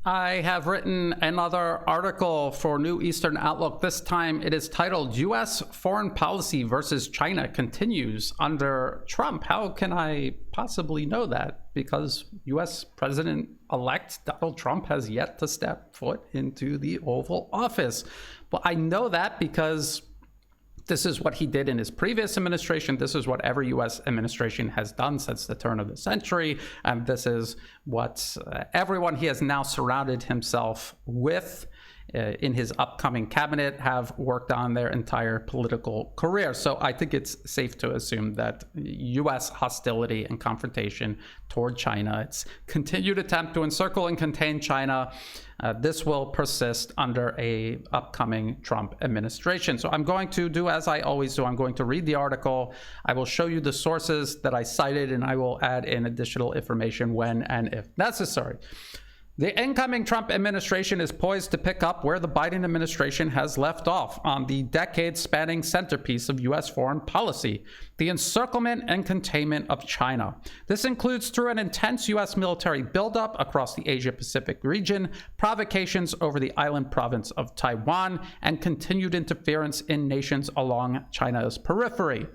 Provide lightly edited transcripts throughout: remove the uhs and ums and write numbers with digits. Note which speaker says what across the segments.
Speaker 1: I have written another article for New Eastern Outlook. This time it is titled U.S. Foreign Policy versus China Continues Under Trump. How can I possibly know that? Because U.S. President-elect Donald Trump has yet to step foot into the Oval Office. Well, I know that because this is what he did in his previous administration. This is what every U.S. administration has done since the turn of the century. And this is what everyone he has now surrounded himself with in his upcoming cabinet have worked on their entire political career. So I think it's safe to assume that U.S. hostility and confrontation toward China, its continued attempt to encircle and contain China, this will persist under a upcoming Trump administration. So I'm going to do as I always do. I'm going to read the article. I will show you the sources that I cited, and I will add in additional information when and if necessary. The incoming Trump administration is poised to pick up where the Biden administration has left off on the decade-spanning centerpiece of U.S. foreign policy, the encirclement and containment of China. This includes through an intense U.S. military buildup across the Asia-Pacific region, provocations over the island province of Taiwan, and continued interference in nations along China's periphery.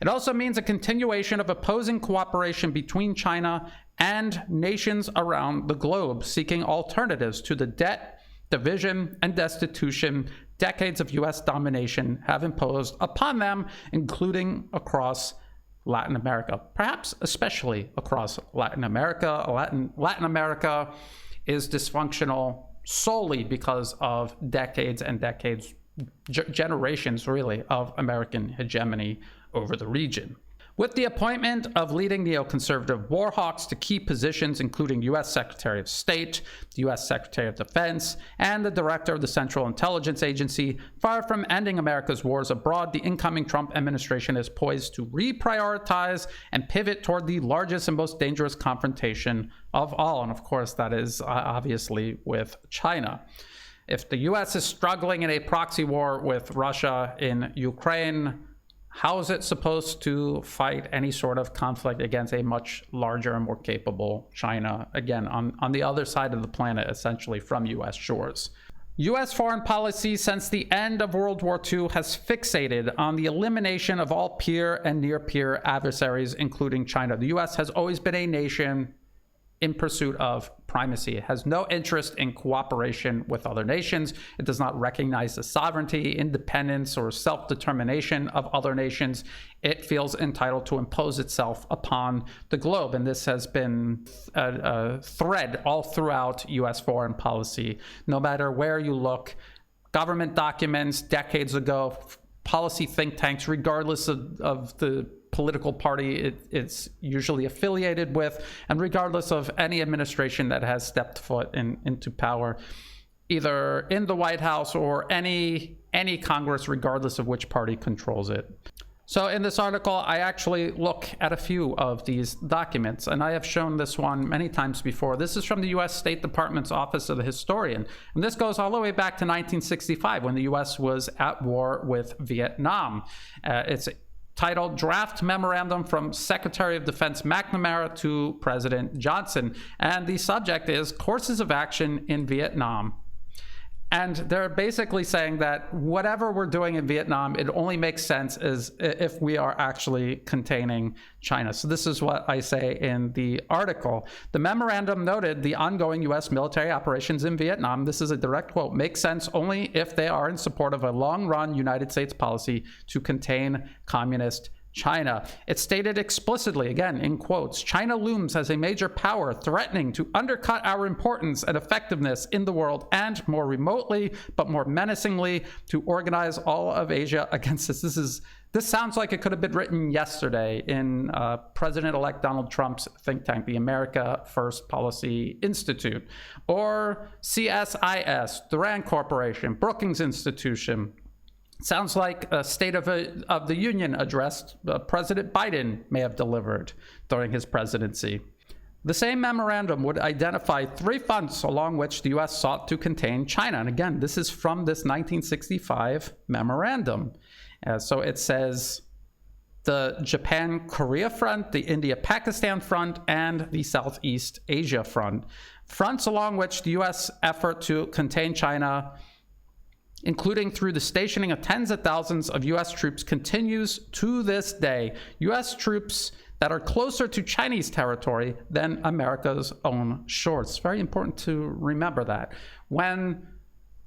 Speaker 1: It also means a continuation of opposing cooperation between China and nations around the globe seeking alternatives to the debt, division, and destitution decades of U.S. domination have imposed upon them, including across Latin America, perhaps especially across Latin America. Latin America is dysfunctional solely because of decades and decades, generations really, of American hegemony over the region. With the appointment of leading neoconservative war hawks to key positions, including U.S. Secretary of State, the U.S. Secretary of Defense, and the Director of the Central Intelligence Agency, far from ending America's wars abroad, the incoming Trump administration is poised to reprioritize and pivot toward the largest and most dangerous confrontation of all. And of course, that is obviously with China. If the U.S. is struggling in a proxy war with Russia in Ukraine, how is it supposed to fight any sort of conflict against a much larger and more capable China, again, on the other side of the planet, essentially from U.S. shores? U.S. foreign policy since the end of World War II has fixated on the elimination of all peer and near-peer adversaries, including China. The U.S. has always been a nation in pursuit of primacy. It has no interest in cooperation with other nations. It does not recognize the sovereignty, independence, or self-determination of other nations. It feels entitled to impose itself upon the globe. And this has been a thread all throughout U.S. foreign policy. No matter where you look, government documents decades ago, policy think tanks, regardless of the political party it's usually affiliated with, and regardless of any administration that has stepped foot into power, either in the White House or any Congress, regardless of which party controls it. So in this article, I actually look at a few of these documents, and I have shown this one many times before. This is from the U.S. State Department's Office of the Historian, and this goes all the way back to 1965 when the U.S. was at war with Vietnam. It's titled Draft Memorandum from Secretary of Defense McNamara to President Johnson. And the subject is Courses of Action in Vietnam. And they're basically saying that whatever we're doing in Vietnam, it only makes sense if we are actually containing China. So this is what I say in the article. The memorandum noted the ongoing U.S. military operations in Vietnam, this is a direct quote, make sense only if they are in support of a long-run United States policy to contain communist China. It stated explicitly, again in quotes, China looms as a major power threatening to undercut our importance and effectiveness in the world, and more remotely but more menacingly to organize all of Asia against us. This sounds like it could have been written yesterday in President-elect Donald Trump's think tank, the America First Policy Institute, or CSIS, the Rand Corporation, Brookings Institution. Sounds like a State of the Union address President Biden may have delivered during his presidency. The same memorandum would identify 3 fronts along which the U.S. sought to contain China. And again, this is from this 1965 memorandum. So it says the Japan-Korea front, the India-Pakistan front, and the Southeast Asia front. Fronts along which the U.S. effort to contain China, including through the stationing of tens of thousands of U.S. troops, continues to this day. U.S. troops that are closer to Chinese territory than America's own shores. It's very important to remember that. When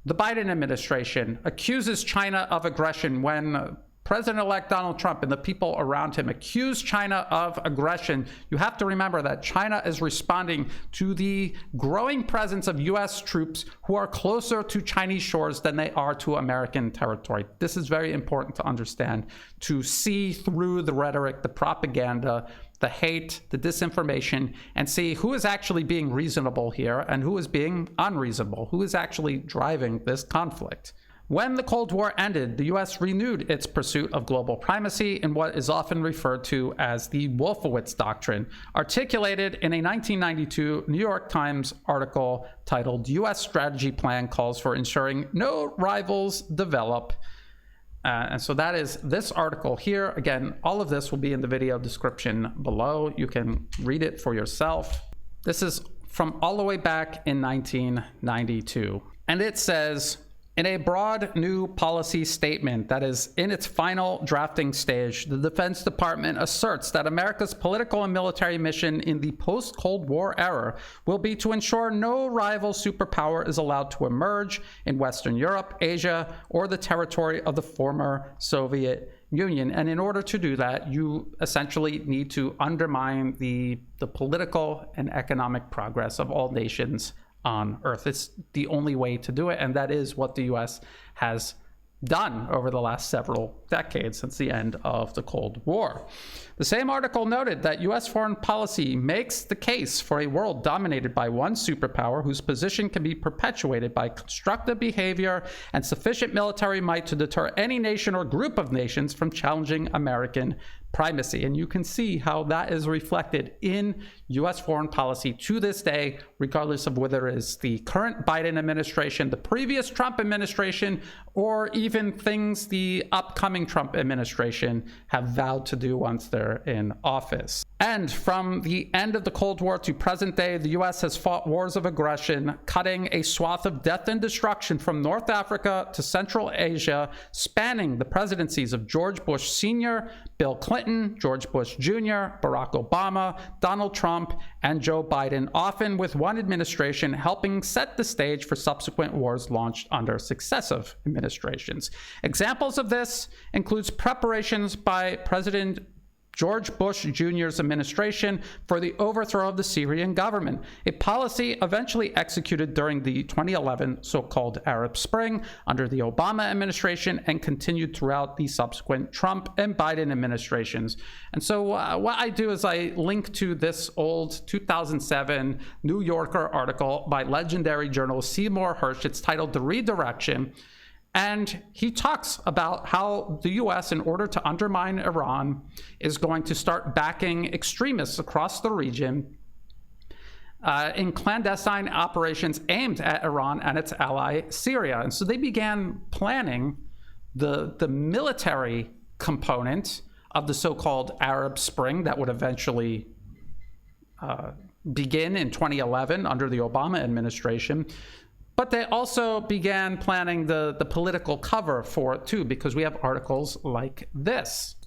Speaker 1: the Biden administration accuses China of aggression, when President-elect Donald Trump and the people around him accuse China of aggression, you have to remember that China is responding to the growing presence of U.S. troops who are closer to Chinese shores than they are to American territory. This is very important to understand, to see through the rhetoric, the propaganda, the hate, the disinformation, and see who is actually being reasonable here and who is being unreasonable, who is actually driving this conflict. When the Cold War ended, the U.S. renewed its pursuit of global primacy in what is often referred to as the Wolfowitz Doctrine, articulated in a 1992 New York Times article titled "U.S. Strategy Plan Calls for Ensuring No Rivals Develop." And so that is this article here. Again, all of this will be in the video description below. You can read it for yourself. This is from all the way back in 1992. And it says, in a broad new policy statement that is in its final drafting stage, the Defense Department asserts that America's political and military mission in the post-Cold War era will be to ensure no rival superpower is allowed to emerge in Western Europe, Asia, or the territory of the former Soviet Union. And in order to do that, you essentially need to undermine the political and economic progress of all nations on Earth. It's the only way to do it, and that is what the U.S. has done over the last several decades since the end of the Cold War. The same article noted that U.S. foreign policy makes the case for a world dominated by one superpower whose position can be perpetuated by constructive behavior and sufficient military might to deter any nation or group of nations from challenging American primacy. And you can see how that is reflected in U.S. foreign policy to this day, regardless of whether it is the current Biden administration, the previous Trump administration, or even things the upcoming Trump administration have vowed to do once they're in office. And from the end of the Cold War to present day, the U.S. has fought wars of aggression, cutting a swath of death and destruction from North Africa to Central Asia, spanning the presidencies of George Bush Sr., Bill Clinton, George Bush Jr., Barack Obama, Donald Trump, and Joe Biden, often with one administration helping set the stage for subsequent wars launched under successive administrations. Examples of this includes preparations by President George Bush Jr.'s administration for the overthrow of the Syrian government, a policy eventually executed during the 2011 so-called Arab Spring under the Obama administration and continued throughout the subsequent Trump and Biden administrations. And so what I do is I link to this old 2007 New Yorker article by legendary journalist Seymour Hersh. It's titled "The Redirection." And he talks about how the U.S., in order to undermine Iran, is going to start backing extremists across the region in clandestine operations aimed at Iran and its ally, Syria. And so they began planning the military component of the so-called Arab Spring that would eventually begin in 2011 under the Obama administration. But they also began planning the political cover for it too, because we have articles like this.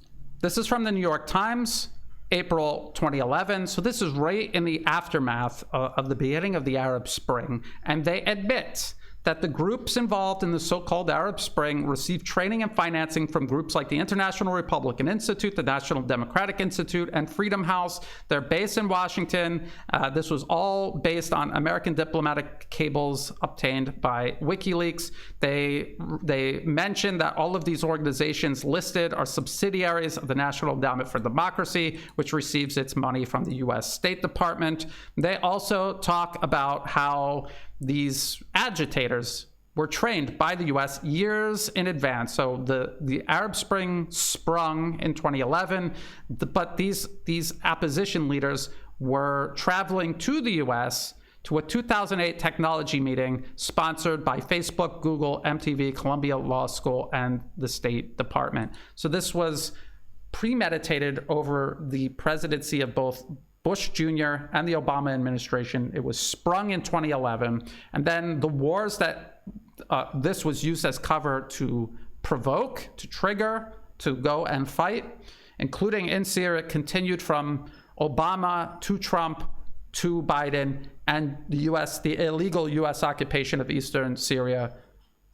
Speaker 1: This is from the New York Times, April 2011. So this is right in the aftermath of the beginning of the Arab Spring. And they admit that the groups involved in the so-called Arab Spring received training and financing from groups like the International Republican Institute, the National Democratic Institute, and Freedom House. They're based in Washington. This was all based on American diplomatic cables obtained by WikiLeaks. They mentioned that all of these organizations listed are subsidiaries of the National Endowment for Democracy, which receives its money from the U.S. State Department. They also talk about how these agitators were trained by the U.S. years in advance. So the Arab Spring sprung in 2011, but these opposition leaders were traveling to the U.S. to a 2008 technology meeting sponsored by Facebook, Google, MTV, Columbia Law School, and the State Department. So this was premeditated over the presidency of both Bush Jr. and the Obama administration. It was sprung in 2011. And then the wars that this was used as cover to provoke, to trigger, to go and fight, including in Syria, continued from Obama to Trump to Biden, and the illegal US occupation of eastern Syria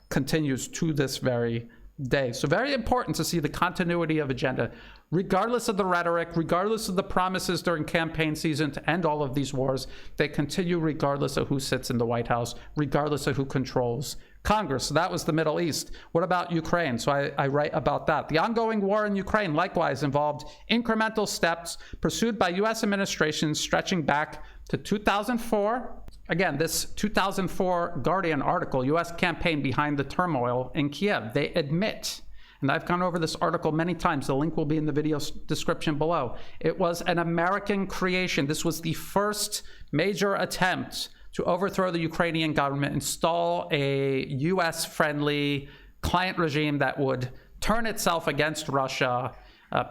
Speaker 1: continues to this very day. So very important to see the continuity of agenda, regardless of the rhetoric, regardless of the promises during campaign season to end all of these wars. They continue regardless of who sits in the White House, regardless of who controls Congress. So that was the Middle East. What about Ukraine? So I write about that. The ongoing war in Ukraine likewise involved incremental steps pursued by U.S. administrations stretching back to 2004. Again, this 2004 Guardian article, U.S. campaign behind the turmoil in Kiev. They admit, and I've gone over this article many times, the link will be in the video description below. It was an American creation. This was the first major attempt to overthrow the Ukrainian government, install a US-friendly client regime that would turn itself against Russia,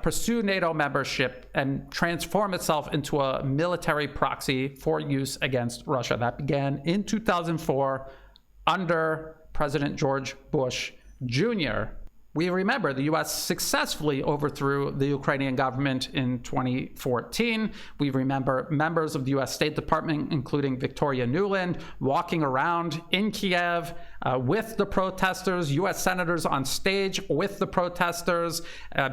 Speaker 1: pursue NATO membership, and transform itself into a military proxy for use against Russia. That began in 2004 under President George Bush Jr. We remember the U.S. successfully overthrew the Ukrainian government in 2014. We remember members of the U.S. State Department, including Victoria Nuland, walking around in Kiev with the protesters, U.S. senators on stage with the protesters,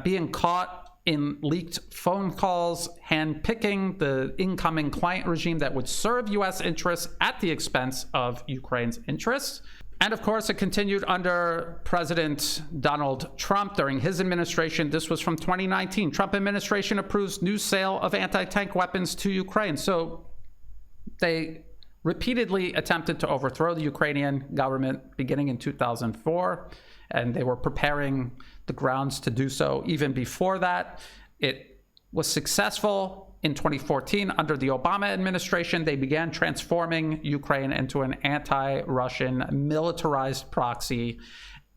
Speaker 1: being caught in leaked phone calls, handpicking the incoming client regime that would serve U.S. interests at the expense of Ukraine's interests. And of course, it continued under President Donald Trump during his administration. This was from 2019. Trump administration approves new sale of anti-tank weapons to Ukraine. So they repeatedly attempted to overthrow the Ukrainian government beginning in 2004, and they were preparing the grounds to do so even before that. It was successful. In 2014, under the Obama administration, they began transforming Ukraine into an anti-Russian militarized proxy.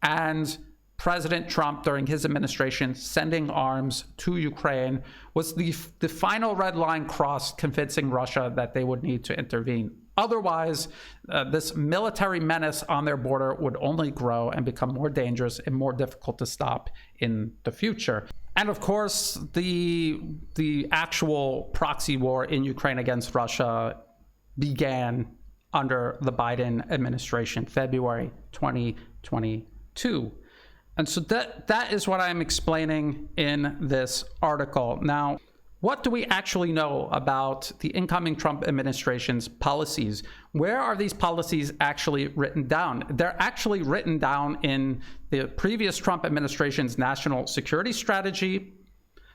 Speaker 1: And President Trump, during his administration, sending arms to Ukraine was the final red line crossed, convincing Russia that they would need to intervene. Otherwise, this military menace on their border would only grow and become more dangerous and more difficult to stop in the future. And of course, the actual proxy war in Ukraine against Russia began under the Biden administration, February 2022. And so that is what I'm explaining in this article. Now, what do we actually know about the incoming Trump administration's policies? Where are these policies actually written down? They're actually written down in the previous Trump administration's national security strategy.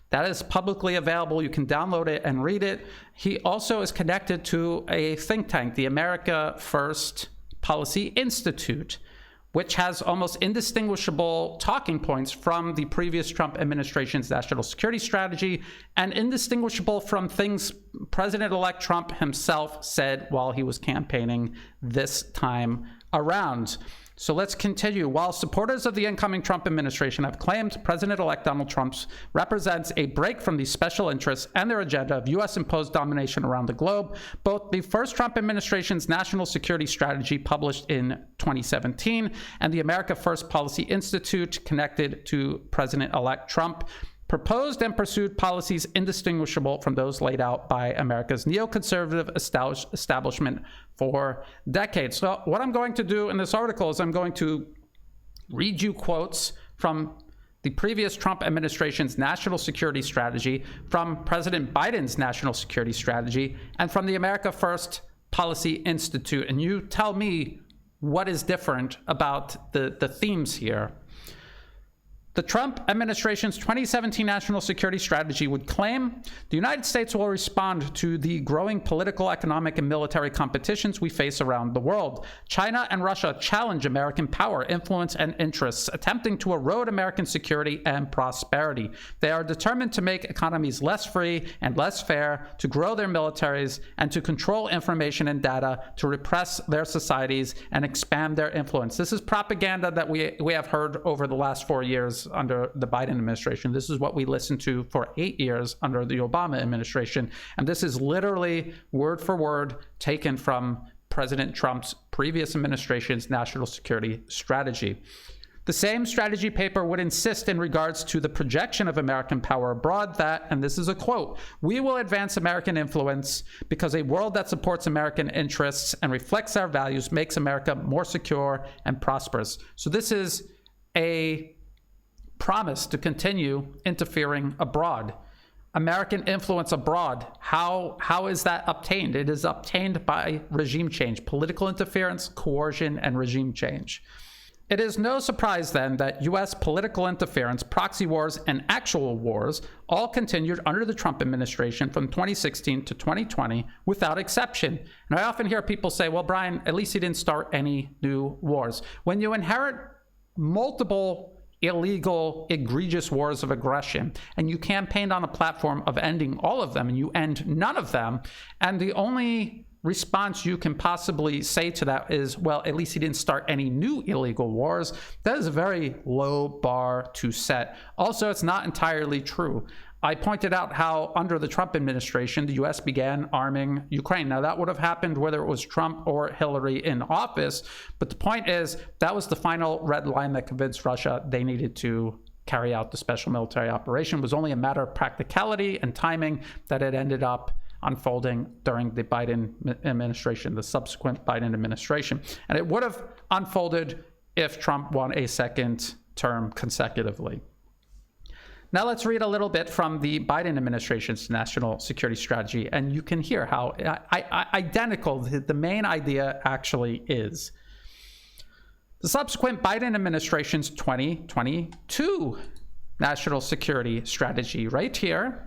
Speaker 1: That is publicly available. You can download it and read it. He also is connected to a think tank, the America First Policy Institute, which has almost indistinguishable talking points from the previous Trump administration's national security strategy and indistinguishable from things President-elect Trump himself said while he was campaigning this time around. So let's continue. While supporters of the incoming Trump administration have claimed President-elect Donald Trump represents a break from the special interests and their agenda of U.S.-imposed domination around the globe, both the first Trump administration's national security strategy published in 2017 and the America First Policy Institute connected to President-elect Trump proposed and pursued policies indistinguishable from those laid out by America's neoconservative establishment for decades. So what I'm going to do in this article is I'm going to read you quotes from the previous Trump administration's national security strategy, from President Biden's national security strategy, and from the America First Policy Institute. And you tell me what is different about the themes here. The Trump administration's 2017 national security strategy would claim the United States will respond to the growing political, economic, and military competitions we face around the world. China and Russia challenge American power, influence, and interests, attempting to erode American security and prosperity. They are determined to make economies less free and less fair, to grow their militaries, and to control information and data, to repress their societies and expand their influence. This is propaganda that we have heard over the last 4 years this under the Biden administration. This is what we listened to for 8 years under the Obama administration. And this is literally word for word taken from President Trump's previous administration's national security strategy. The same strategy paper would insist in regards to the projection of American power abroad that, and this is a quote, "We will advance American influence because a world that supports American interests and reflects our values makes America more secure and prosperous." So this is a promise to continue interfering abroad. American influence abroad, how is that obtained? It is obtained by regime change, political interference, coercion, and regime change. It is no surprise then that US political interference, proxy wars, and actual wars all continued under the Trump administration from 2016 to 2020 without exception. And I often hear people say, well, Brian, at least he didn't start any new wars. When you inherit multiple illegal, egregious wars of aggression, and you campaigned on a platform of ending all of them, and you end none of them, and the only response you can possibly say to that is, well, at least he didn't start any new illegal wars. That is a very low bar to set. Also, it's not entirely true. I pointed out how under the Trump administration, the US began arming Ukraine. Now, that would have happened whether it was Trump or Hillary in office. But the point is, that was the final red line that convinced Russia they needed to carry out the special military operation. It was only a matter of practicality and timing that it ended up unfolding during the Biden administration, the subsequent Biden administration. And it would have unfolded if Trump won a second term consecutively. Now let's read a little bit from the Biden administration's national security strategy, and you can hear how identical the main idea actually is. The subsequent Biden administration's 2022 national security strategy right here.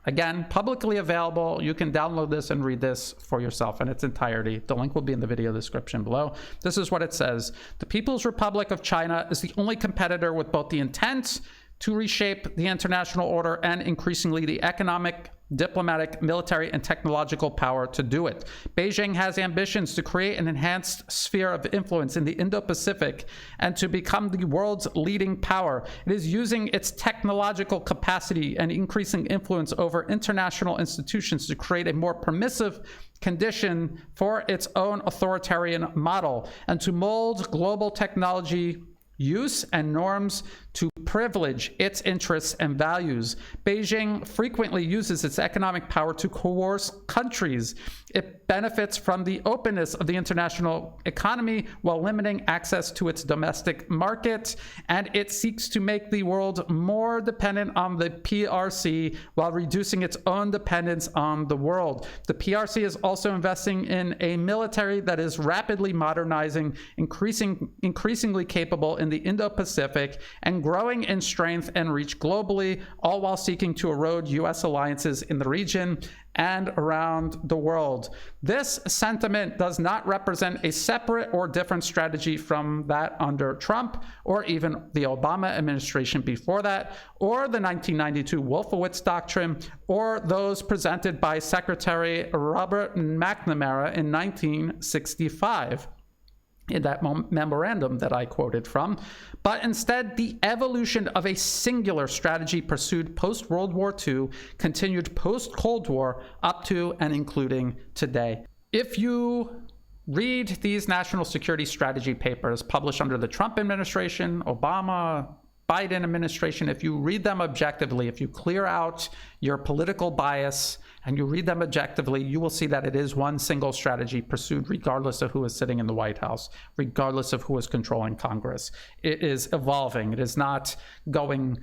Speaker 1: Again, publicly available. You can download this and read this for yourself in its entirety. The link will be in the video description below. This is what it says. The People's Republic of China is the only competitor with both the intent to reshape the international order and increasingly the economic, diplomatic, military, and technological power to do it. Beijing has ambitions to create an enhanced sphere of influence in the Indo-Pacific and to become the world's leading power. It is using its technological capacity and increasing influence over international institutions to create a more permissive condition for its own authoritarian model and to mold global technology use and norms to privilege its interests and values. Beijing frequently uses its economic power to coerce countries. It benefits from the openness of the international economy while limiting access to its domestic market, and it seeks to make the world more dependent on the PRC while reducing its own dependence on the world. The PRC is also investing in a military that is rapidly modernizing, increasingly capable in the Indo-Pacific, and growing in strength and reach globally, all while seeking to erode U.S. alliances in the region and around the world. This sentiment does not represent a separate or different strategy from that under Trump or even the Obama administration before that, or the 1992 Wolfowitz Doctrine, or those presented by Secretary Robert McNamara in 1965. In that memorandum that I quoted from, but instead the evolution of a singular strategy pursued post-World War II, continued post-Cold War, up to and including today. If you read these national security strategy papers published under the Trump administration, Obama, Biden administration, if you read them objectively, if you clear out your political bias and you read them objectively, you will see that it is one single strategy pursued regardless of who is sitting in the White House, regardless of who is controlling Congress. It is evolving. It is not going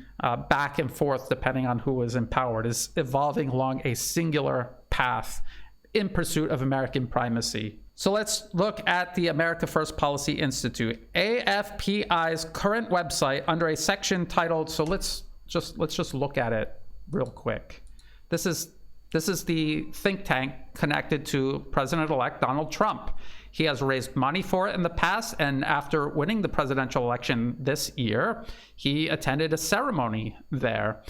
Speaker 1: back and forth depending on who is in power. It is evolving along a singular path in pursuit of American primacy. So let's look at the America First Policy Institute, AFPI's current website under a section titled, so let's just look at it real quick. This is the think tank connected to President-elect Donald Trump. He has raised money for it in the past, and after winning the presidential election this year, he attended a ceremony there.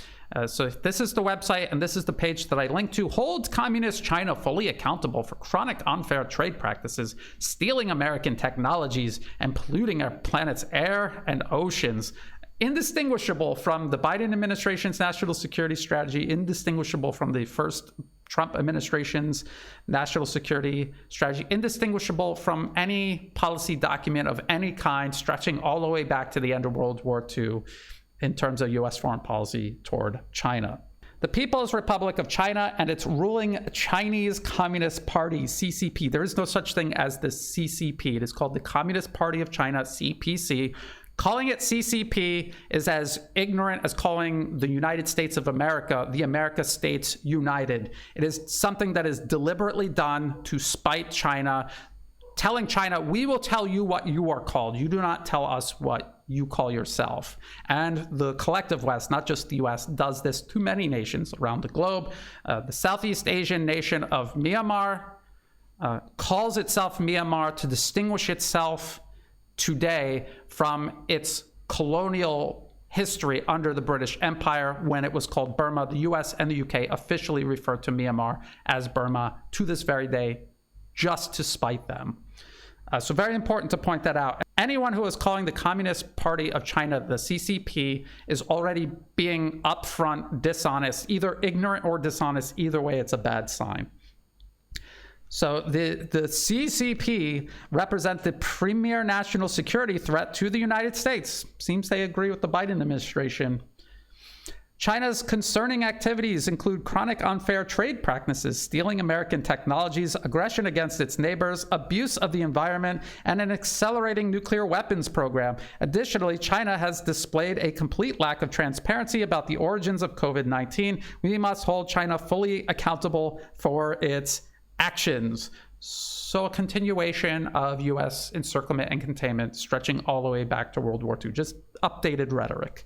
Speaker 1: So this is the website, and this is the page that I linked to. Holds Communist China fully accountable for chronic unfair trade practices, stealing American technologies, and polluting our planet's air and oceans. indistinguishable from the Biden administration's national security strategy, indistinguishable from the first Trump administration's national security strategy, indistinguishable from any policy document of any kind stretching all the way back to the end of World War II in terms of US foreign policy toward China. The People's Republic of China and its ruling Chinese Communist Party, CCP. There is no such thing as the CCP. It is called the Communist Party of China, CPC. Calling it CCP is as ignorant as calling the United States of America the America States United. It is something that is deliberately done to spite China, telling China, we will tell you what you are called. You do not tell us what you call yourself. And the collective West, not just the US, does this to many nations around the globe. The Southeast Asian nation of Myanmar calls itself Myanmar to distinguish itself today from its colonial history under the British Empire when it was called Burma. The US and the UK officially refer to Myanmar as Burma to this very day, just to spite them. So very important to point that out. Anyone who is calling the Communist Party of China the CCP is already being upfront dishonest, either ignorant or dishonest. Either way, it's a bad sign. So the CCP represent the premier national security threat to the United States. Seems they agree with the Biden administration. China's concerning activities include chronic unfair trade practices, stealing American technologies, aggression against its neighbors, abuse of the environment, and an accelerating nuclear weapons program. Additionally, China has displayed a complete lack of transparency about the origins of COVID-19. We must hold China fully accountable for its actions. So a continuation of US encirclement and containment stretching all the way back to World War II, just updated rhetoric.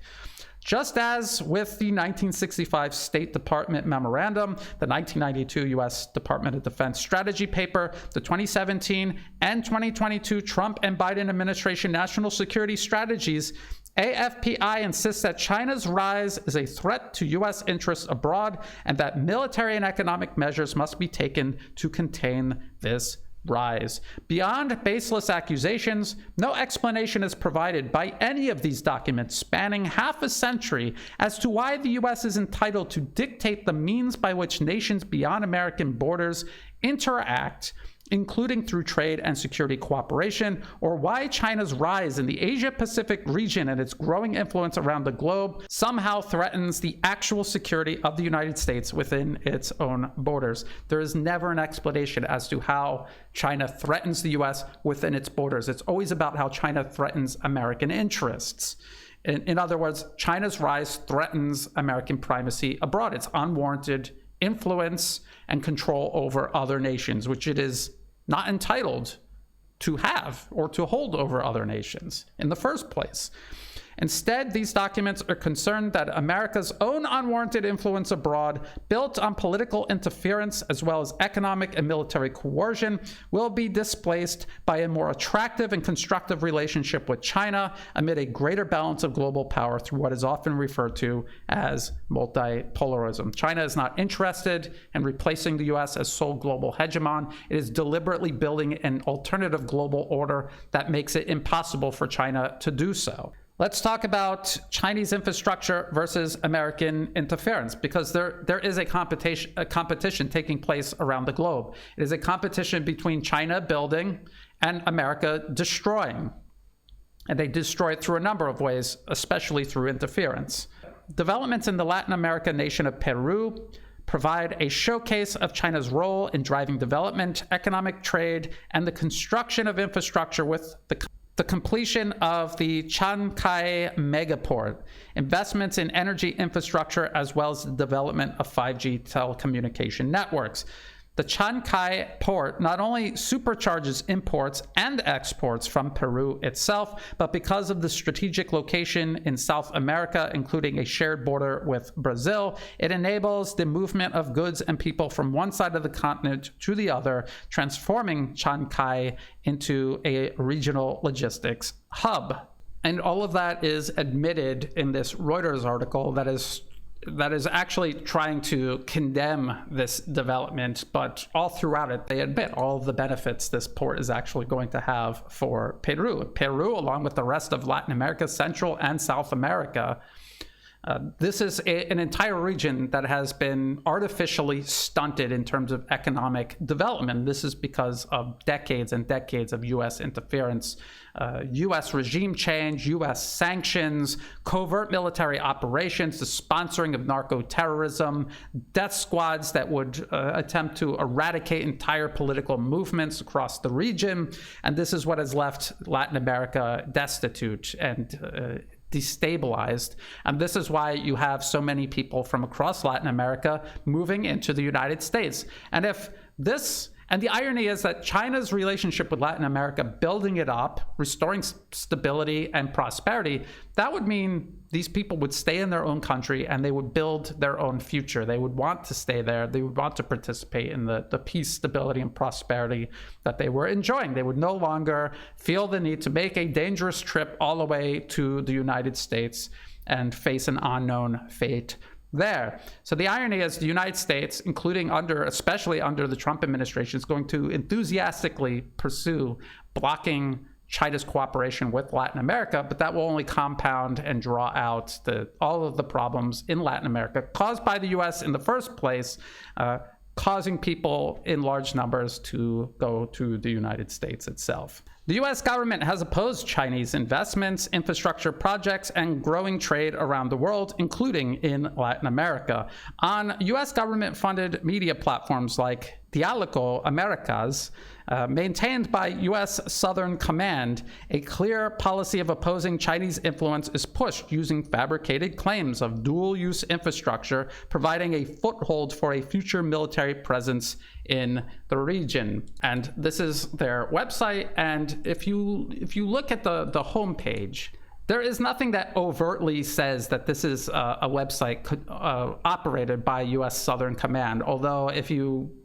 Speaker 1: Just as with the 1965 State Department Memorandum, the 1992 US Department of Defense Strategy Paper, the 2017 and 2022 Trump and Biden administration national security strategies, AFPI insists that China's rise is a threat to US interests abroad and that military and economic measures must be taken to contain this rise. Beyond baseless accusations, no explanation is provided by any of these documents spanning half a century as to why the US is entitled to dictate the means by which nations beyond American borders interact, including through trade and security cooperation, or why China's rise in the Asia-Pacific region and its growing influence around the globe somehow threatens the actual security of the United States within its own borders. There is never an explanation as to how China threatens the US within its borders. It's always about how China threatens American interests. In other words, China's rise threatens American primacy abroad. It's unwarranted influence and control over other nations, which it is not entitled to have or to hold over other nations in the first place. Instead, these documents are concerned that America's own unwarranted influence abroad, built on political interference as well as economic and military coercion, will be displaced by a more attractive and constructive relationship with China amid a greater balance of global power through what is often referred to as multipolarism. China is not interested in replacing the US as sole global hegemon. It is deliberately building an alternative global order that makes it impossible for China to do so. Let's talk about Chinese infrastructure versus American interference, because there is a competition taking place around the globe. It is a competition between China building and America destroying. And they destroy it through a number of ways, especially through interference. Developments in the Latin American nation of Peru provide a showcase of China's role in driving development, economic trade, and the construction of infrastructure with the completion of the Chancay megaport, investments in energy infrastructure, as well as the development of 5G telecommunication networks. The Chancay port not only supercharges imports and exports from Peru itself, but because of the strategic location in South America, including a shared border with Brazil, it enables the movement of goods and people from one side of the continent to the other, transforming Chancay into a regional logistics hub. And all of that is admitted in this Reuters article that is that is actually trying to condemn this development, but all throughout it, they admit all of the benefits this port is actually going to have for Peru. Peru, along with the rest of Latin America, Central and South America, this is an entire region that has been artificially stunted in terms of economic development. This is because of decades and decades of U.S. interference, U.S. regime change, U.S. sanctions, covert military operations, the sponsoring of narco-terrorism, death squads that would attempt to eradicate entire political movements across the region. And this is what has left Latin America destitute and destabilized. And this is why you have so many people from across Latin America moving into the United States. And the irony is that China's relationship with Latin America, building it up, restoring stability and prosperity, that would mean these people would stay in their own country and they would build their own future. They would want to stay there. They would want to participate in the peace, stability, and prosperity that they were enjoying. They would no longer feel the need to make a dangerous trip all the way to the United States and face an unknown fate there. So the irony is the United States, especially under the Trump administration, is going to enthusiastically pursue blocking China's cooperation with Latin America, but that will only compound and draw out all of the problems in Latin America caused by the U.S. in the first place, causing people in large numbers to go to the United States itself. The U.S. government has opposed Chinese investments, infrastructure projects, and growing trade around the world, including in Latin America. On U.S. government-funded media platforms like Diálogo Americas, maintained by U.S. Southern Command, a clear policy of opposing Chinese influence is pushed using fabricated claims of dual-use infrastructure, providing a foothold for a future military presence in the region. And this is their website. And if you look at the homepage, there is nothing that overtly says that this is a website operated by U.S. Southern Command. Although if you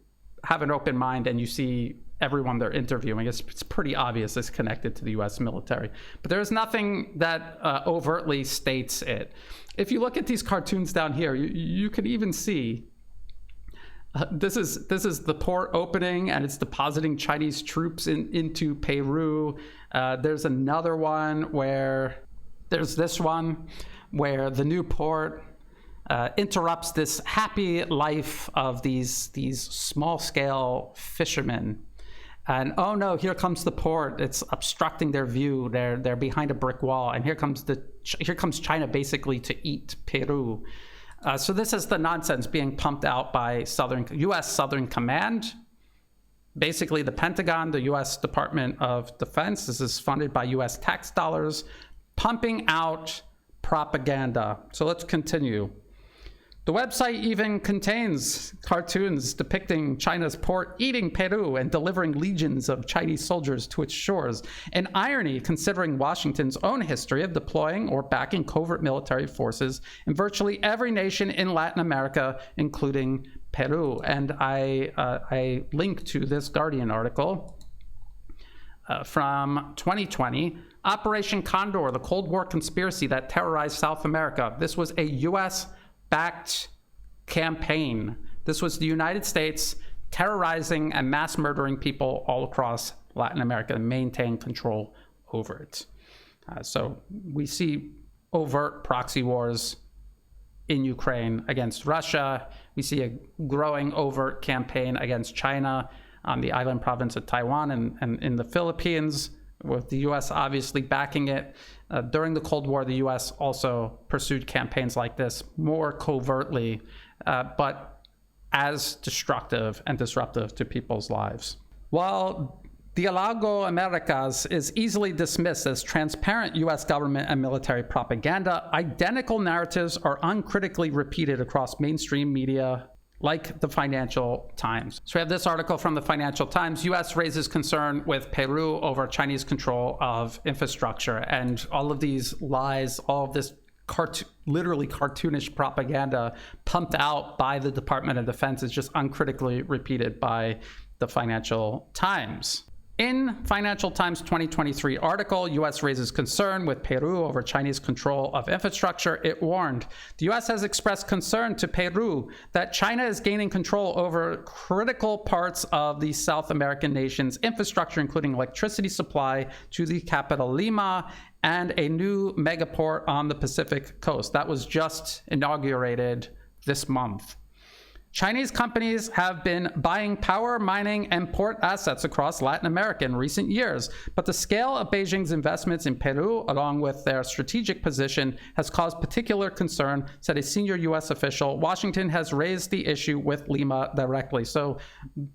Speaker 1: have an open mind and you see everyone they're interviewing, it's pretty obvious it's connected to the U.S. military. But there is nothing that overtly states it. If you look at these cartoons down here, you can even see this is the port opening, and it's depositing Chinese troops into Peru. There's another one where there's this one where the new port interrupts this happy life of these small-scale fishermen. And oh no, here comes the port. It's obstructing their view. They're behind a brick wall, and here comes China basically to eat Peru. So this is the nonsense being pumped out by U.S. Southern Command, basically the Pentagon, the U.S. Department of Defense. This is funded by U.S. tax dollars, pumping out propaganda. So let's continue. The website even contains cartoons depicting China's port eating Peru and delivering legions of Chinese soldiers to its shores. An irony considering Washington's own history of deploying or backing covert military forces in virtually every nation in Latin America, including Peru. And I link to this Guardian article from 2020. Operation Condor, the Cold War conspiracy that terrorized South America. This was a U.S.-backed campaign. This was the United States terrorizing and mass murdering people all across Latin America and maintain control over it. So we see overt proxy wars in Ukraine against Russia. We see a growing overt campaign against China on the island province of Taiwan and in the Philippines, with the U.S. obviously backing it. During the Cold War, the U.S. also pursued campaigns like this more covertly, but as destructive and disruptive to people's lives. While Diálogo Americas is easily dismissed as transparent U.S. government and military propaganda, identical narratives are uncritically repeated across mainstream media, like the Financial Times. So we have this article from the Financial Times. U.S. raises concern with Peru over Chinese control of infrastructure. And all of these lies, all of this literally cartoonish propaganda pumped out by the Department of Defense is just uncritically repeated by the Financial Times. In Financial Times 2023 article, U.S. raises concern with Peru over Chinese control of infrastructure. It warned, the U.S. has expressed concern to Peru that China is gaining control over critical parts of the South American nation's infrastructure, including electricity supply to the capital Lima and a new megaport on the Pacific coast. That was just inaugurated this month. Chinese companies have been buying power, mining, and port assets across Latin America in recent years, but the scale of Beijing's investments in Peru, along with their strategic position, has caused particular concern, said a senior U.S. official. Washington has raised the issue with Lima directly. So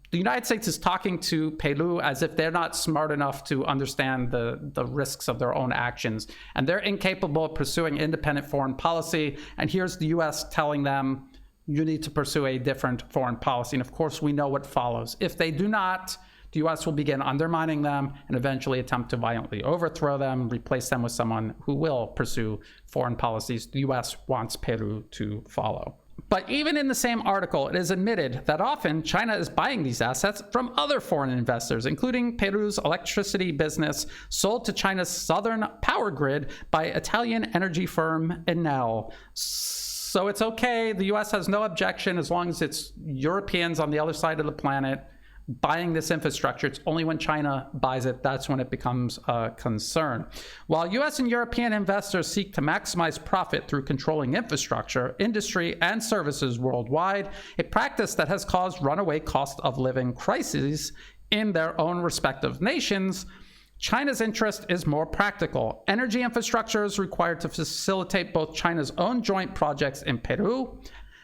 Speaker 1: the United States is talking to Peru as if they're not smart enough to understand the risks of their own actions, and they're incapable of pursuing independent foreign policy. And here's the U.S. telling them, you need to pursue a different foreign policy. And of course, we know what follows. If they do not, the U.S. will begin undermining them and eventually attempt to violently overthrow them, replace them with someone who will pursue foreign policies the U.S. wants Peru to follow. But even in the same article, it is admitted that often China is buying these assets from other foreign investors, including Peru's electricity business sold to China's southern power grid by Italian energy firm Enel. So it's okay. The U.S. has no objection as long as it's Europeans on the other side of the planet buying this infrastructure. It's only when China buys it, that's when it becomes a concern. While U.S. and European investors seek to maximize profit through controlling infrastructure, industry, and services worldwide, a practice that has caused runaway cost of living crises in their own respective nations, China's interest is more practical. Energy infrastructure is required to facilitate both China's own joint projects in Peru,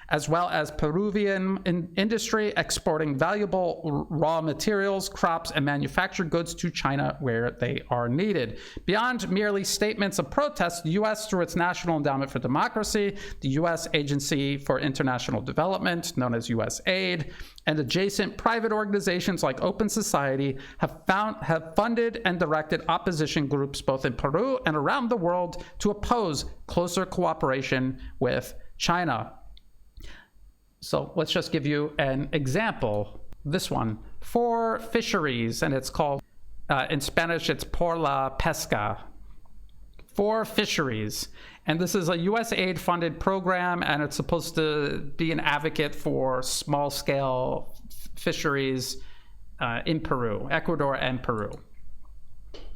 Speaker 1: as well as Peruvian industry exporting valuable raw materials, crops, and manufactured goods to China where they are needed. Beyond merely statements of protest, the U.S., through its National Endowment for Democracy, the U.S. Agency for International Development, known as USAID, and adjacent private organizations like Open Society have funded and directed opposition groups both in Peru and around the world to oppose closer cooperation with China. So let's just give you an example. This one, for fisheries, and it's called, in Spanish, it's por la pesca, for fisheries. And this is a USAID funded program, and it's supposed to be an advocate for small scale fisheries in Peru, Ecuador and Peru.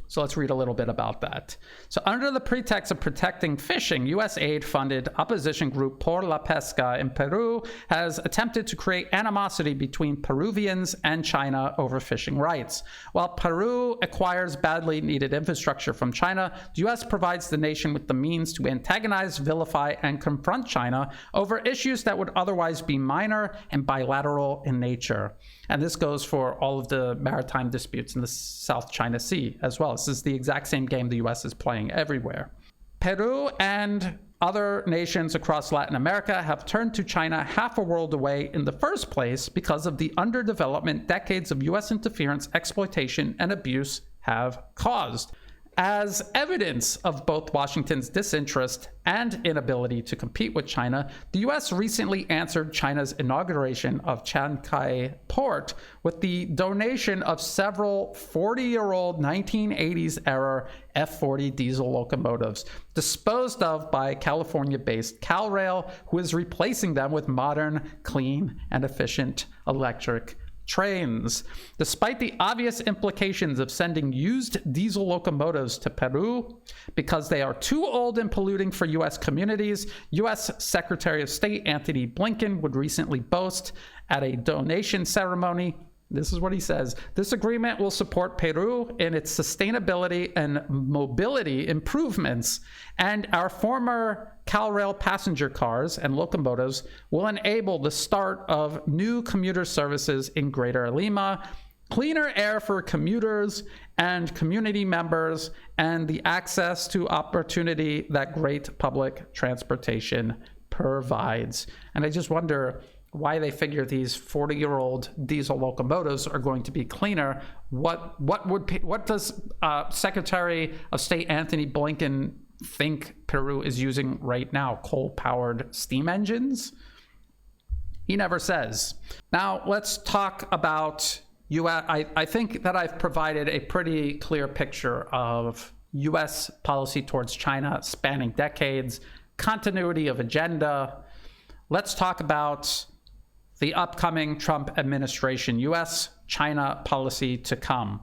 Speaker 1: So let's read a little bit about that. So under the pretext of protecting fishing, USAID-funded opposition group Por la Pesca in Peru has attempted to create animosity between Peruvians and China over fishing rights. While Peru acquires badly needed infrastructure from China, the US provides the nation with the means to antagonize, vilify, and confront China over issues that would otherwise be minor and bilateral in nature. And this goes for all of the maritime disputes in the South China Sea as well. This is the exact same game the US is playing everywhere. Peru and other nations across Latin America have turned to China half a world away in the first place because of the underdevelopment decades of US interference, exploitation, and abuse have caused. As evidence of both Washington's disinterest and inability to compete with China, the U.S. recently answered China's inauguration of Chancay Port with the donation of several 40-year-old 1980s-era F-40 diesel locomotives, disposed of by California-based CalRail, who is replacing them with modern, clean, and efficient electric trains. Despite the obvious implications of sending used diesel locomotives to Peru because they are too old and polluting for U.S. communities, U.S. Secretary of State Antony Blinken would recently boast at a donation ceremony. This is what he says: "This agreement will support Peru in its sustainability and mobility improvements, and our former CalRail passenger cars and locomotives will enable the start of new commuter services in Greater Lima, cleaner air for commuters and community members, and the access to opportunity that great public transportation provides." And I just wonder why they figure these 40-year-old diesel locomotives are going to be cleaner. What does Secretary of State Antony Blinken think Peru is using right now? Coal-powered steam engines? He never says. Now let's talk about I think that I've provided a pretty clear picture of U.S. policy towards China spanning decades, continuity of agenda. Let's talk about the upcoming Trump administration, U.S.-China policy to come.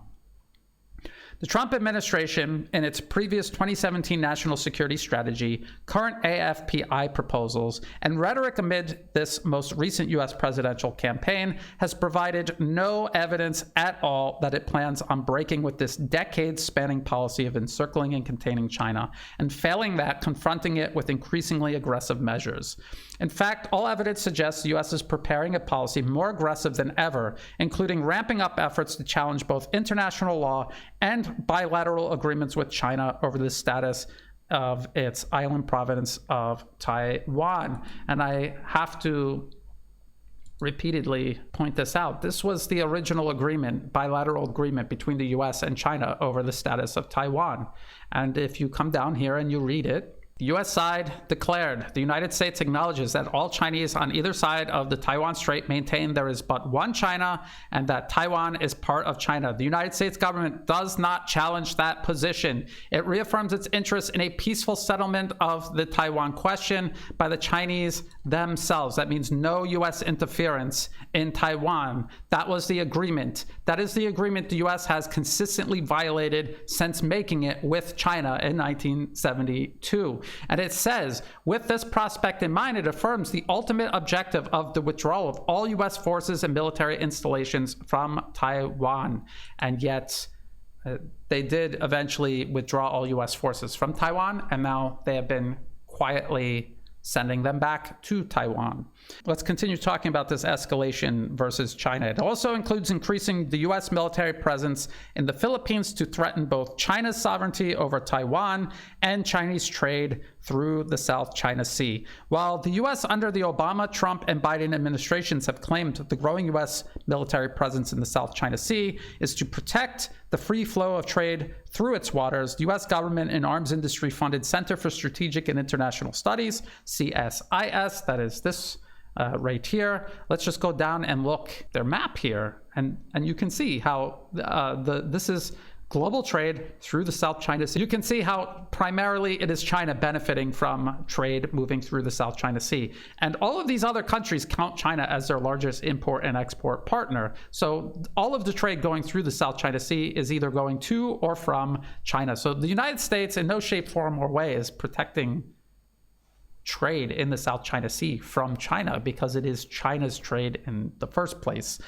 Speaker 1: The Trump administration, in its previous 2017 national security strategy, current AFPI proposals, and rhetoric amid this most recent U.S. presidential campaign, has provided no evidence at all that it plans on breaking with this decades-spanning policy of encircling and containing China, and failing that, confronting it with increasingly aggressive measures. In fact, all evidence suggests the U.S. is preparing a policy more aggressive than ever, including ramping up efforts to challenge both international law and bilateral agreements with China over the status of its island province of Taiwan. And I have to repeatedly point this out. This was the original agreement, bilateral agreement between the US and China over the status of Taiwan. And if you come down here and you read it, the U.S. side declared, the United States acknowledges that all Chinese on either side of the Taiwan Strait maintain there is but one China and that Taiwan is part of China. The United States government does not challenge that position. It reaffirms its interest in a peaceful settlement of the Taiwan question by the Chinese themselves. That means no U.S. interference in Taiwan. That was the agreement. That is the agreement the U.S. has consistently violated since making it with China in 1972. And it says, with this prospect in mind, it affirms the ultimate objective of the withdrawal of all U.S. forces and military installations from Taiwan. And yet, they did eventually withdraw all U.S. forces from Taiwan, and now they have been quietly sending them back to Taiwan. Let's continue talking about this escalation versus China. It also includes increasing the U.S. military presence in the Philippines to threaten both China's sovereignty over Taiwan and Chinese trade through the South China Sea. While the U.S. under the Obama, Trump, and Biden administrations have claimed the growing U.S. military presence in the South China Sea is to protect the free flow of trade through its waters, the U.S. government and arms industry funded Center for Strategic and International Studies, CSIS, that is this right here. Let's just go down and look their map here, and you can see how this is global trade through the South China Sea. You can see how primarily it is China benefiting from trade moving through the South China Sea. And all of these other countries count China as their largest import and export partner. So all of the trade going through the South China Sea is either going to or from China. So the United States in no shape, form, or way is protecting trade in the South China Sea from China because it is China's trade in the first place.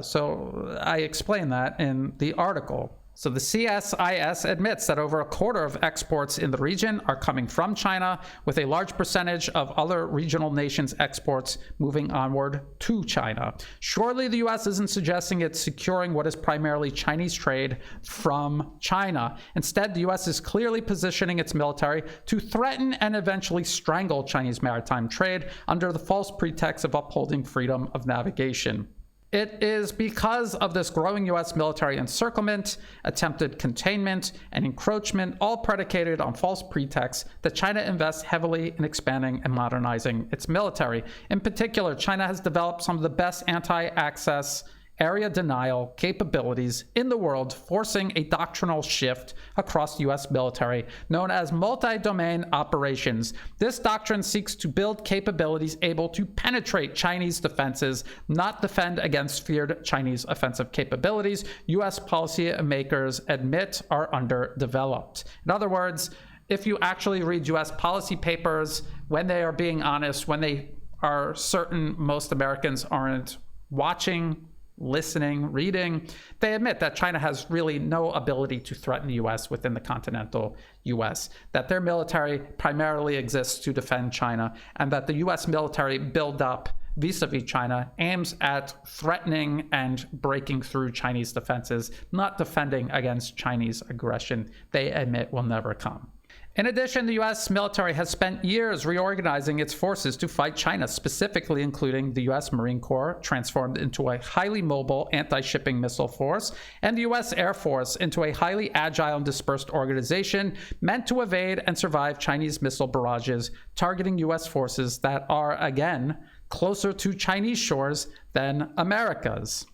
Speaker 1: So I explain that in the article. So the CSIS admits that over a quarter of exports in the region are coming from China, with a large percentage of other regional nations' exports moving onward to China. Surely the U.S. isn't suggesting it's securing what is primarily Chinese trade from China. Instead, the U.S. is clearly positioning its military to threaten and eventually strangle Chinese maritime trade under the false pretext of upholding freedom of navigation. It is because of this growing U.S. military encirclement, attempted containment, and encroachment, all predicated on false pretexts, that China invests heavily in expanding and modernizing its military. In particular, China has developed some of the best anti-access area denial capabilities in the world, forcing a doctrinal shift across the U.S. military known as multi-domain operations. This doctrine seeks to build capabilities able to penetrate Chinese defenses, not defend against feared Chinese offensive capabilities U.S. policymakers admit are underdeveloped. In other words, if you actually read U.S. policy papers, when they are being honest, when they are certain most Americans aren't watching, listening, reading, they admit that China has really no ability to threaten the U.S. within the continental U.S., that their military primarily exists to defend China, and that the U.S. military buildup vis-a-vis China aims at threatening and breaking through Chinese defenses, not defending against Chinese aggression they admit will never come. In addition, the U.S. military has spent years reorganizing its forces to fight China, specifically including the U.S. Marine Corps, transformed into a highly mobile anti-shipping missile force, and the U.S. Air Force into a highly agile and dispersed organization meant to evade and survive Chinese missile barrages, targeting U.S. forces that are, again, closer to Chinese shores than America's.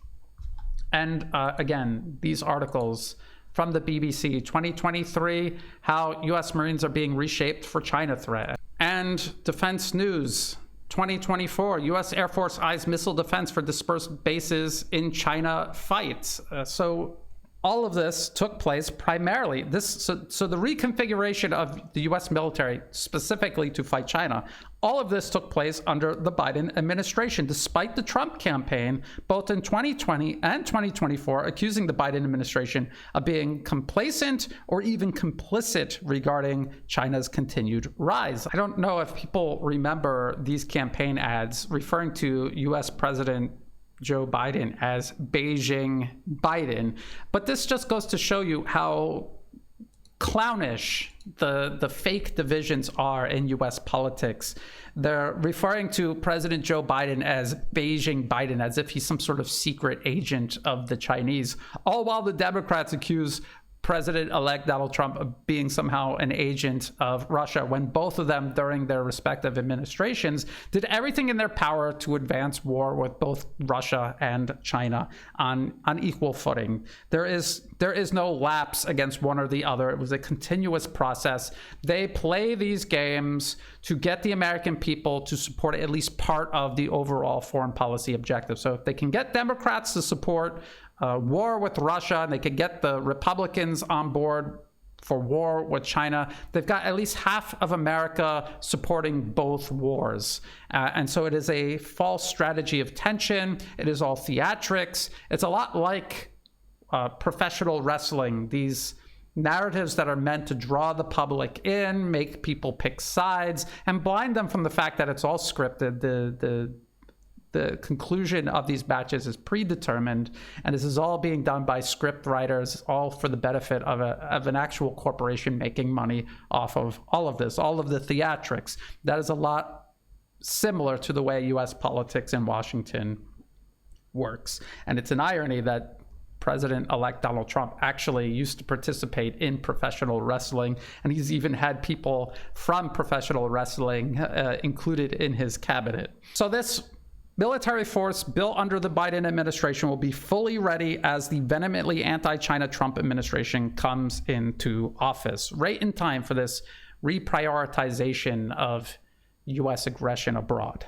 Speaker 1: And again, these articles from the BBC, 2023, how US Marines are being reshaped for China threat. And Defense News, 2024, US Air Force eyes missile defense for dispersed bases in China fights. So all of this took place primarily, so the reconfiguration of the US military specifically to fight China, all of this took place under the Biden administration, despite the Trump campaign, both in 2020 and 2024, accusing the Biden administration of being complacent or even complicit regarding China's continued rise. I don't know if people remember these campaign ads referring to US President Joe Biden as Beijing Biden. But this just goes to show you how clownish the fake divisions are in US politics. They're referring to President Joe Biden as Beijing Biden, as if he's some sort of secret agent of the Chinese, all while the Democrats accuse President-elect Donald Trump of being somehow an agent of Russia, when both of them, during their respective administrations, did everything in their power to advance war with both Russia and China on equal footing. There is no lapse against one or the other. It was a continuous process. They play these games to get the American people to support at least part of the overall foreign policy objective. So if they can get Democrats to support war with Russia, and they could get the Republicans on board for war with China, they've got at least half of America supporting both wars. And so it is a false strategy of tension. It is all theatrics. It's a lot like professional wrestling, these narratives that are meant to draw the public in, make people pick sides, and blind them from the fact that it's all scripted. The conclusion of these matches is predetermined, and this is all being done by script writers, all for the benefit of an actual corporation making money off of all of this, all of the theatrics. That is a lot similar to the way US politics in Washington works. And it's an irony that President-elect Donald Trump actually used to participate in professional wrestling, and he's even had people from professional wrestling included in his cabinet. So this military force built under the Biden administration will be fully ready as the vehemently anti-China Trump administration comes into office, right in time for this reprioritization of U.S. aggression abroad.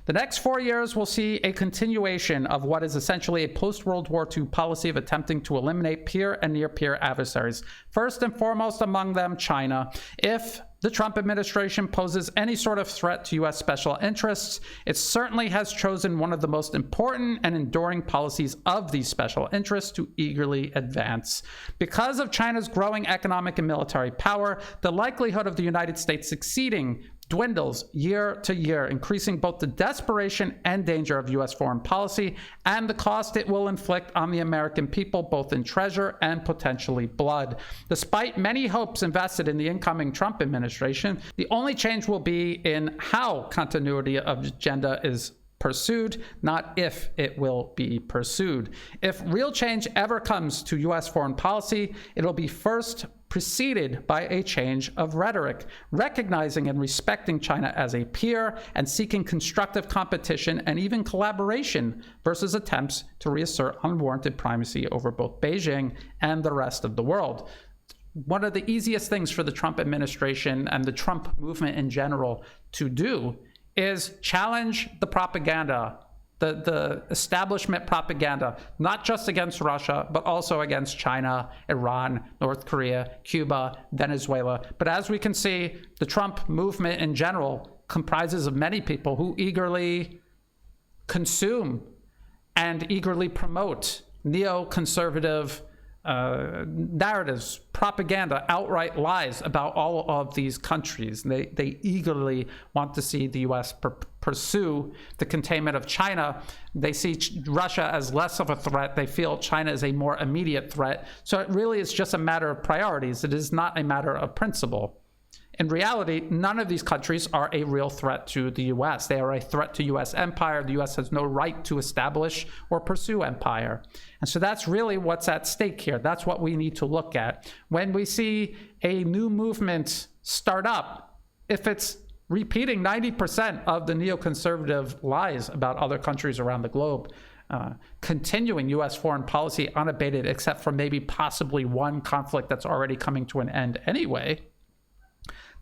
Speaker 1: The next 4 years will see a continuation of what is essentially a post-World War II policy of attempting to eliminate peer and near-peer adversaries, first and foremost among them China. If the Trump administration poses any sort of threat to U.S. special interests, it certainly has chosen one of the most important and enduring policies of these special interests to eagerly advance. Because of China's growing economic and military power, the likelihood of the United States succeeding dwindles year to year, increasing both the desperation and danger of U.S. foreign policy and the cost it will inflict on the American people, both in treasure and potentially blood. Despite many hopes invested in the incoming Trump administration, the only change will be in how continuity of agenda is pursued, not if it will be pursued. If real change ever comes to U.S. foreign policy, it'll be first preceded by a change of rhetoric, recognizing and respecting China as a peer and seeking constructive competition and even collaboration versus attempts to reassert unwarranted primacy over both Beijing and the rest of the world. One of the easiest things for the Trump administration and the Trump movement in general to do is challenge the propaganda, the establishment propaganda, not just against Russia, but also against China, Iran, North Korea, Cuba, Venezuela. But as we can see, the Trump movement in general comprises of many people who eagerly consume and eagerly promote neoconservative narratives, propaganda, outright lies about all of these countries. They eagerly want to see the U.S. pursue the containment of China. They see Russia as less of a threat. They feel China is a more immediate threat. So it really is just a matter of priorities. It is not a matter of principle. In reality, none of these countries are a real threat to the U.S. They are a threat to U.S. empire. The U.S. has no right to establish or pursue empire. And so that's really what's at stake here. That's what we need to look at. When we see a new movement start up, if it's repeating 90% of the neoconservative lies about other countries around the globe, continuing U.S. foreign policy unabated, except for maybe possibly one conflict that's already coming to an end anyway,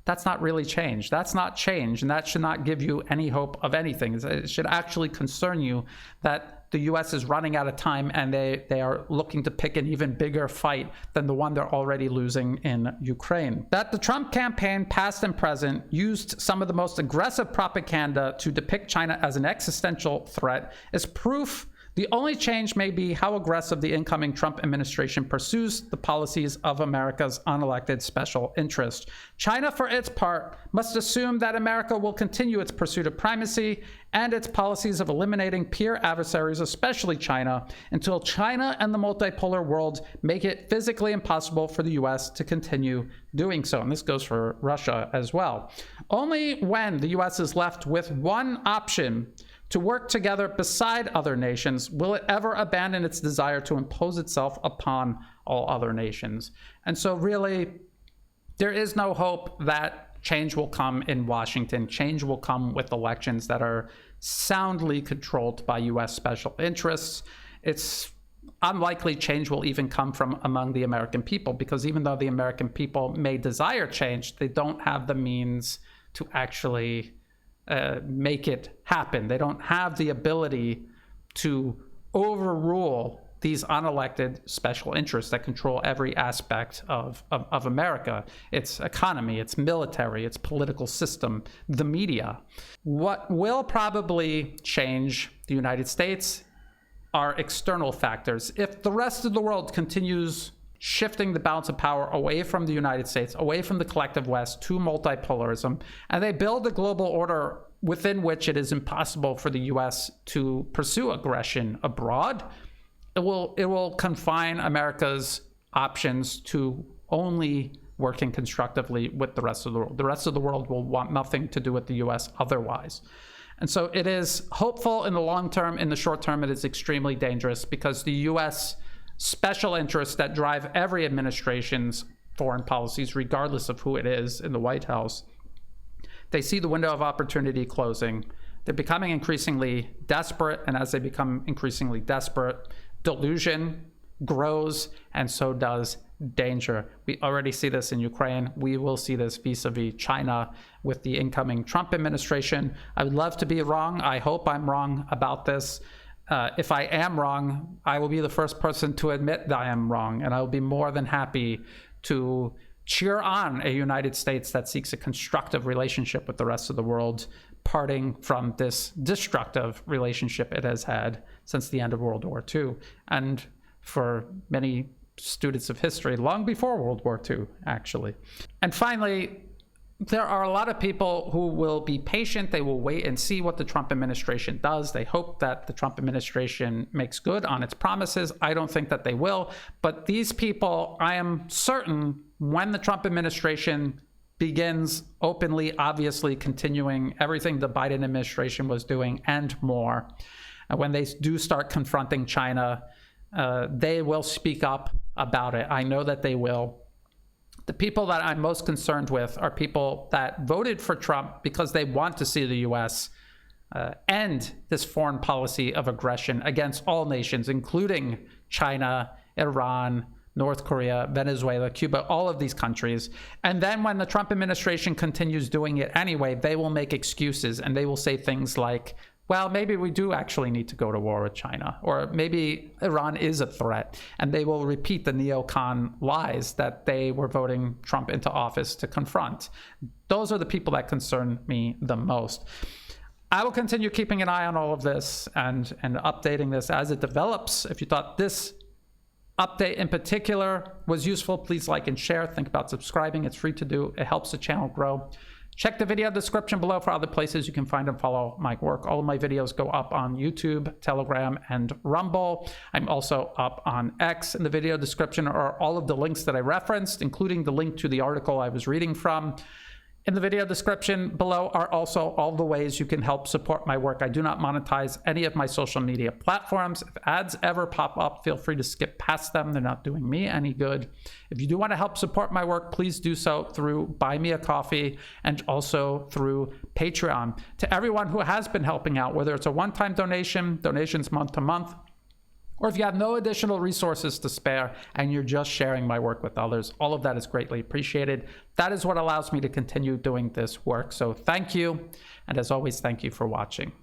Speaker 1: that's not really change. That's not change, and that should not give you any hope of anything. It should actually concern you that the U.S. is running out of time and they are looking to pick an even bigger fight than the one they're already losing in Ukraine. That the Trump campaign, past and present, used some of the most aggressive propaganda to depict China as an existential threat is proof. The only change may be how aggressive the incoming Trump administration pursues the policies of America's unelected special interest. China, for its part, must assume that America will continue its pursuit of primacy and its policies of eliminating peer adversaries, especially China, until China and the multipolar world make it physically impossible for the U.S. to continue doing so. And this goes for Russia as well. Only when the U.S. is left with one option to work together beside other nations will it ever abandon its desire to impose itself upon all other nations. And so really, there is no hope that change will come in Washington. Change will come with elections that are soundly controlled by U.S. special interests. It's unlikely change will even come from among the American people, because even though the American people may desire change, they don't have the means to actually make it happen. They don't have the ability to overrule these unelected special interests that control every aspect of America, its economy, its military, its political system, the media. What will probably change the United States are external factors. If the rest of the world continues shifting the balance of power away from the United States, away from the collective West to multipolarism, and they build a global order within which it is impossible for the U.S. to pursue aggression abroad, it will confine America's options to only working constructively with the rest of the world. The rest of the world will want nothing to do with the U.S. otherwise. And so it is hopeful in the long term. In the short term, it is extremely dangerous, because the U.S. special interests that drive every administration's foreign policies, regardless of who it is in the White House, they see the window of opportunity closing. They're becoming increasingly desperate, and as they become increasingly desperate, delusion grows, and so does danger. We already see this in Ukraine. We will see this vis-a-vis China with the incoming Trump administration. I would love to be wrong. I hope I'm wrong about this. If I am wrong, I will be the first person to admit that I am wrong, and I will be more than happy to cheer on a United States that seeks a constructive relationship with the rest of the world, parting from this destructive relationship it has had since the end of World War II, and for many students of history, long before World War II, actually. And finally, there are a lot of people who will be patient. They will wait and see what the Trump administration does. They hope that the Trump administration makes good on its promises. I don't think that they will. But these people, I am certain, when the Trump administration begins openly, obviously continuing everything the Biden administration was doing and more, when they do start confronting China, they will speak up about it. I know that they will. The people that I'm most concerned with are people that voted for Trump because they want to see the U.S. end this foreign policy of aggression against all nations, including China, Iran, North Korea, Venezuela, Cuba, all of these countries. And then when the Trump administration continues doing it anyway, they will make excuses, and they will say things like, well, maybe we do actually need to go to war with China, or maybe Iran is a threat. And they will repeat the neocon lies that they were voting Trump into office to confront. Those are the people that concern me the most. I will continue keeping an eye on all of this and updating this as it develops. If you thought this update in particular was useful, please like and share. Think about subscribing. It's free to do. It helps the channel grow. Check the video description below for other places you can find and follow my work. All of my videos go up on YouTube, Telegram, and Rumble. I'm also up on X. In the video description are all of the links that I referenced, including the link to the article I was reading from. In the video description below are also all the ways you can help support my work. I do not monetize any of my social media platforms. If ads ever pop up, feel free to skip past them. They're not doing me any good. If you do want to help support my work, please do so through Buy Me a Coffee and also through Patreon. To everyone who has been helping out, whether it's a one-time donation, donations month to month, or if you have no additional resources to spare and you're just sharing my work with others, all of that is greatly appreciated. That is what allows me to continue doing this work. So thank you. And as always, thank you for watching.